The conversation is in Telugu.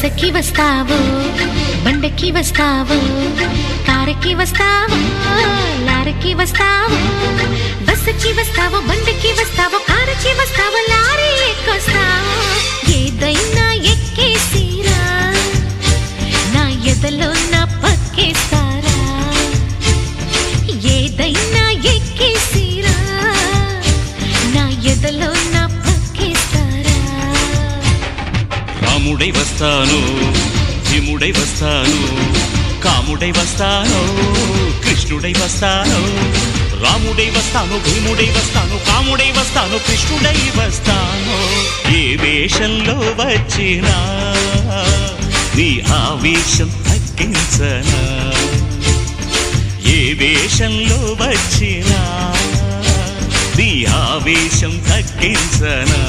బస్సుకి వస్తావో బండకి వస్తావో కారుకి వస్తావో లారీకి వస్తావో బస్సుకి వస్తావో బండకి వస్తావో కారుకి వస్తావో లారీ ఎక్కొస్తావో ఏదైనా ఎక్కేసిరా నా ఎదలో నా పక్కేస్తారా ఏదైనా ఎక్కేసిరా నా ఎదలో నా పక్కేస్తారా రాముడై వస్తాను భీముడై వస్తాను కాముడై వస్తాను కృష్ణుడై వస్తాను రాముడై వస్తాను భీముడై వస్తాను కాముడై వస్తాను కృష్ణుడై వస్తాను ఏ వేషంలో వచ్చినా నీ ఆవేశం తగ్గించనా ఏ వేషంలో వచ్చినా నీ ఆవేశం తగ్గించనా.